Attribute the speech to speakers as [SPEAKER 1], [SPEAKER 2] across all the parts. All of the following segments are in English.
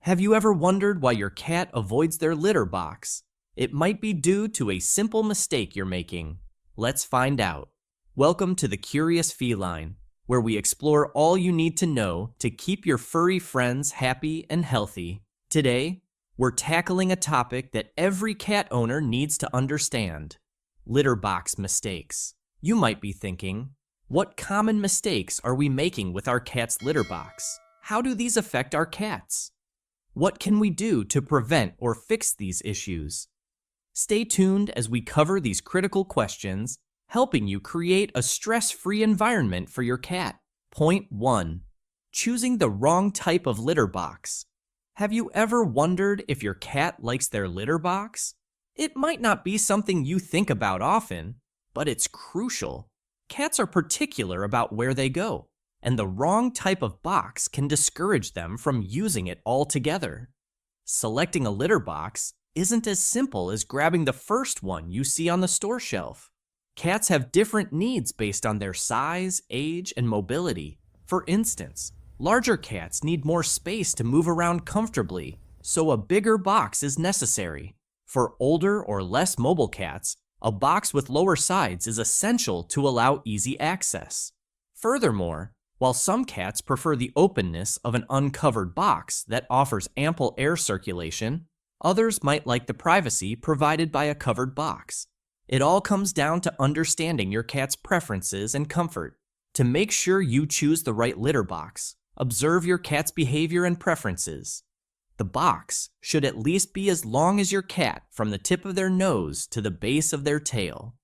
[SPEAKER 1] Have you ever wondered why your cat avoids their litter box? It might be due to a simple mistake you're making. Let's find out. Welcome to the Curious Feline, where we explore all you need to know to keep your furry friends happy and healthy. Today, we're tackling a topic that every cat owner needs to understand: litter box mistakes. You might be thinking, what common mistakes are we making with our cat's litter box? How do these affect our cats? What can we do to prevent or fix these issues? Stay tuned as we cover these critical questions, helping you create a stress-free environment for your cat. Point 1. Choosing the wrong type of litter box. Have you ever wondered if your cat likes their litter box? It might not be something you think about often, but it's crucial. Cats are particular about where they go, and the wrong type of box can discourage them from using it altogether. Selecting a litter box isn't as simple as grabbing the first one you see on the store shelf. Cats have different needs based on their size, age, and mobility. For instance, larger cats need more space to move around comfortably, so a bigger box is necessary. For older or less mobile cats, a box with lower sides is essential to allow easy access. Furthermore, while some cats prefer the openness of an uncovered box that offers ample air circulation, others might like the privacy provided by a covered box. It all comes down to understanding your cat's preferences and comfort. To make sure you choose the right litter box, observe your cat's behavior and preferences. The box should at least be as long as your cat from the tip of their nose to the base of their tail.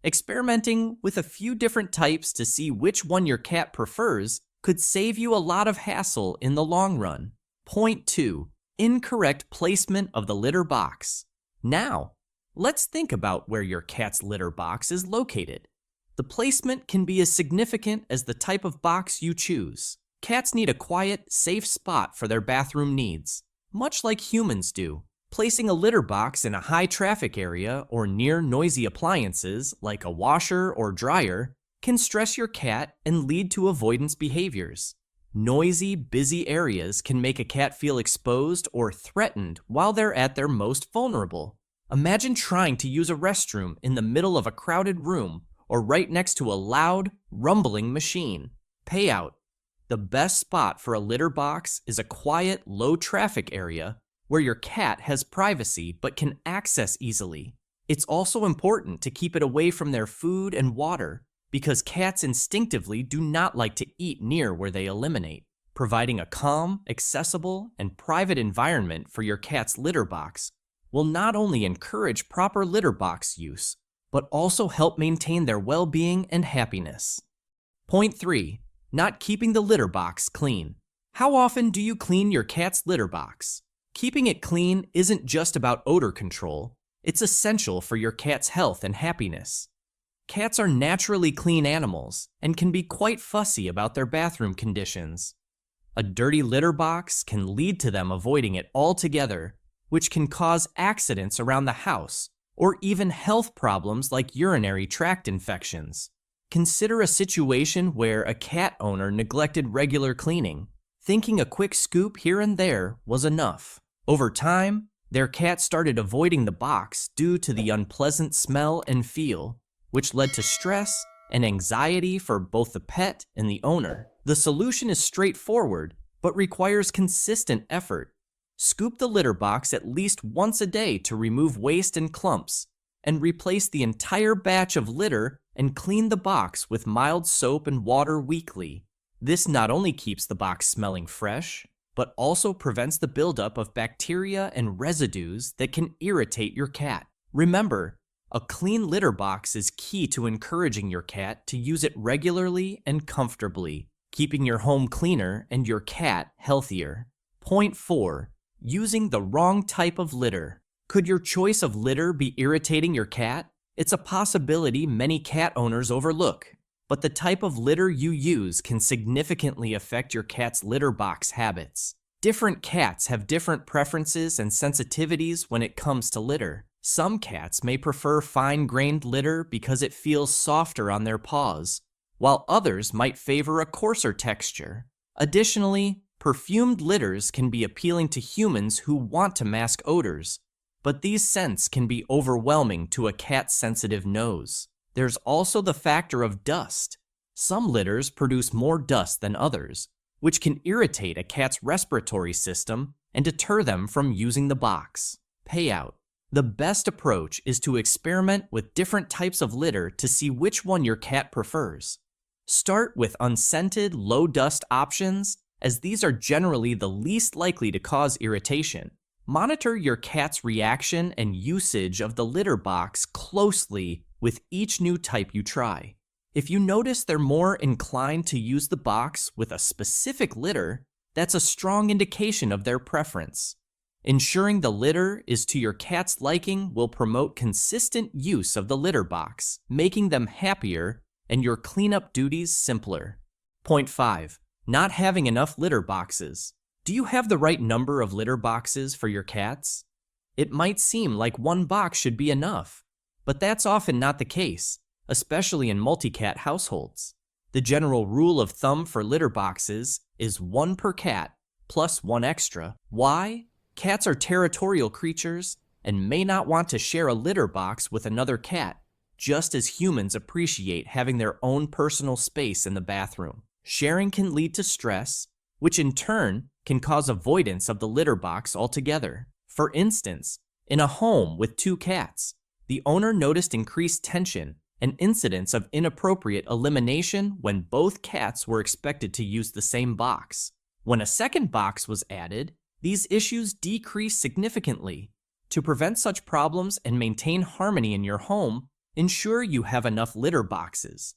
[SPEAKER 1] Experimenting with a few different types to see which one your cat prefers could save you a lot of hassle in the long run. Point 2. Incorrect placement of the litter box. Now, let's think about where your cat's litter box is located. The placement can be as significant as the type of box you choose. Cats need a quiet, safe spot for their bathroom needs, much like humans do. Placing a litter box in a high traffic area or near noisy appliances like a washer or dryer can stress your cat and lead to avoidance behaviors. Noisy, busy areas can make a cat feel exposed or threatened while they're at their most vulnerable. Imagine trying to use a restroom in the middle of a crowded room or right next to a loud, rumbling machine. Payout. The best spot for a litter box is a quiet, low traffic area where your cat has privacy but can access easily. It's also important to keep it away from their food and water because cats instinctively do not like to eat near where they eliminate. Providing a calm, accessible, and private environment for your cat's litter box will not only encourage proper litter box use, but also help maintain their well-being and happiness. Point 3. Not keeping the litter box clean. How often do you clean your cat's litter box? Keeping it clean isn't just about odor control, it's essential for your cat's health and happiness. Cats are naturally clean animals and can be quite fussy about their bathroom conditions. A dirty litter box can lead to them avoiding it altogether, which can cause accidents around the house or even health problems like urinary tract infections. Consider a situation where a cat owner neglected regular cleaning, thinking a quick scoop here and there was enough. Over time, their cat started avoiding the box due to the unpleasant smell and feel, which led to stress and anxiety for both the pet and the owner. The solution is straightforward, but requires consistent effort. Scoop the litter box at least once a day to remove waste and clumps, and replace the entire batch of litter and clean the box with mild soap and water weekly. This not only keeps the box smelling fresh, but also prevents the buildup of bacteria and residues that can irritate your cat. Remember, a clean litter box is key to encouraging your cat to use it regularly and comfortably, keeping your home cleaner and your cat healthier. Point 4. Using the wrong type of litter. Could your choice of litter be irritating your cat? It's a possibility many cat owners overlook, but the type of litter you use can significantly affect your cat's litter box habits. Different cats have different preferences and sensitivities when it comes to litter. Some cats may prefer fine-grained litter because it feels softer on their paws, while others might favor a coarser texture. Additionally, Perfumed litters can be appealing to humans who want to mask odors, but these scents can be overwhelming to a cat's sensitive nose. There's also the factor of dust. Some litters produce more dust than others, which can irritate a cat's respiratory system and deter them from using the box. Payout. The best approach is to experiment with different types of litter to see which one your cat prefers. Start with unscented, low-dust options, as these are generally the least likely to cause irritation. Monitor your cat's reaction and usage of the litter box closely with each new type you try. If you notice they're more inclined to use the box with a specific litter, that's a strong indication of their preference. Ensuring the litter is to your cat's liking will promote consistent use of the litter box, making them happier and your cleanup duties simpler. Point 5. Not having enough litter boxes. Do you have the right number of litter boxes for your cats? It might seem like one box should be enough, but that's often not the case, especially in multi-cat households. The general rule of thumb for litter boxes is 1 per cat plus 1 extra. Why? Cats are territorial creatures and may not want to share a litter box with another cat, just as humans appreciate having their own personal space in the bathroom. Sharing can lead to stress, which in turn can cause avoidance of the litter box altogether. For instance, in a home with 2 cats, the owner noticed increased tension and incidents of inappropriate elimination when both cats were expected to use the same box. When a second box was added, these issues decreased significantly. To prevent such problems and maintain harmony in your home, ensure you have enough litter boxes.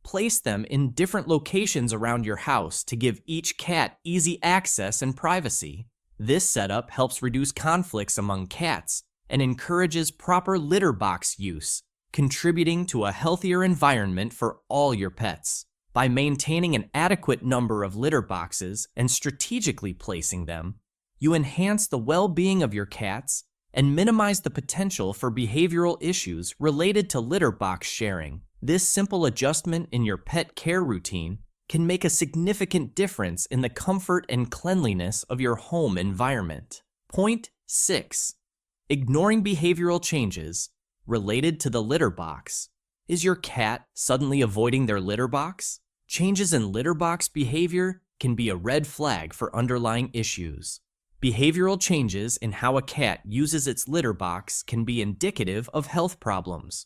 [SPEAKER 1] Place them in different locations around your house to give each cat easy access and privacy. This setup helps reduce conflicts among cats and encourages proper litter box use, contributing to a healthier environment for all your pets. By maintaining an adequate number of litter boxes and strategically placing them, you enhance the well-being of your cats and minimize the potential for behavioral issues related to litter box sharing. This simple adjustment in your pet care routine can make a significant difference in the comfort and cleanliness of your home environment. Point 6. Ignoring behavioral changes related to the litter box. Is your cat suddenly avoiding their litter box? Changes in litter box behavior can be a red flag for underlying issues. Behavioral changes in how a cat uses its litter box can be indicative of health problems.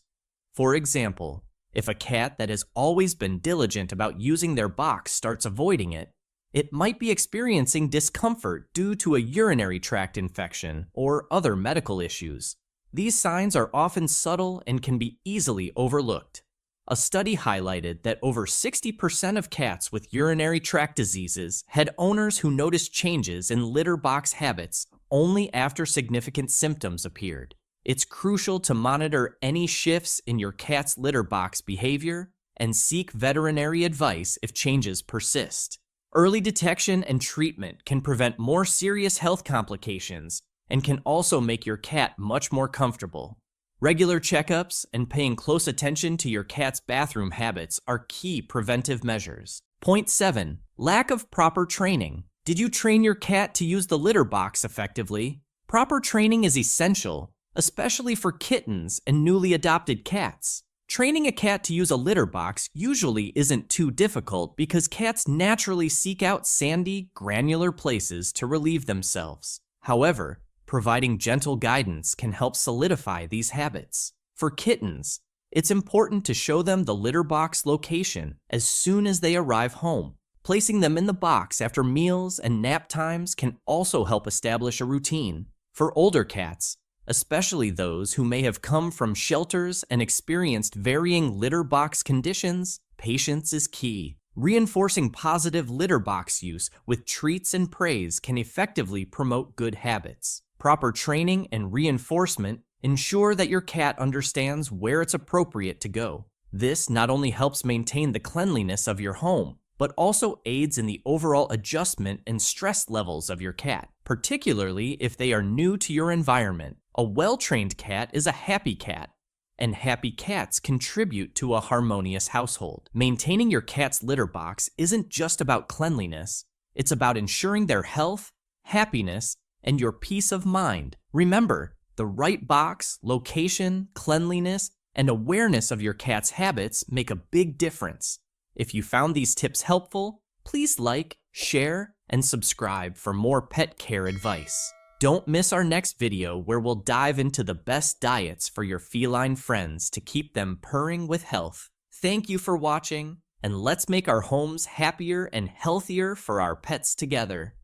[SPEAKER 1] For example, if a cat that has always been diligent about using their box starts avoiding it, it might be experiencing discomfort due to a urinary tract infection or other medical issues. These signs are often subtle and can be easily overlooked. A study highlighted that over 60% of cats with urinary tract diseases had owners who noticed changes in litter box habits only after significant symptoms appeared. It's crucial to monitor any shifts in your cat's litter box behavior and seek veterinary advice if changes persist. Early detection and treatment can prevent more serious health complications and can also make your cat much more comfortable. Regular checkups and paying close attention to your cat's bathroom habits are key preventive measures. Point 7. Lack of proper training. Did you train your cat to use the litter box effectively? Proper training is essential, especially for kittens and newly adopted cats. Training a cat to use a litter box usually isn't too difficult because cats naturally seek out sandy, granular places to relieve themselves. However, providing gentle guidance can help solidify these habits. For kittens, it's important to show them the litter box location as soon as they arrive home. Placing them in the box after meals and nap times can also help establish a routine. For older cats, especially those who may have come from shelters and experienced varying litter box conditions, patience is key. Reinforcing positive litter box use with treats and praise can effectively promote good habits. Proper training and reinforcement ensure that your cat understands where it's appropriate to go. This not only helps maintain the cleanliness of your home, but also aids in the overall adjustment and stress levels of your cat, particularly if they are new to your environment. A well-trained cat is a happy cat, and happy cats contribute to a harmonious household. Maintaining your cat's litter box isn't just about cleanliness, It's about ensuring their health, happiness, and your peace of mind. Remember, the right box, location, cleanliness, and awareness of your cat's habits make a big difference. If you found these tips helpful, please like, share, and subscribe for more pet care advice. Don't miss our next video where we'll dive into the best diets for your feline friends to keep them purring with health. Thank you for watching, and let's make our homes happier and healthier for our pets together.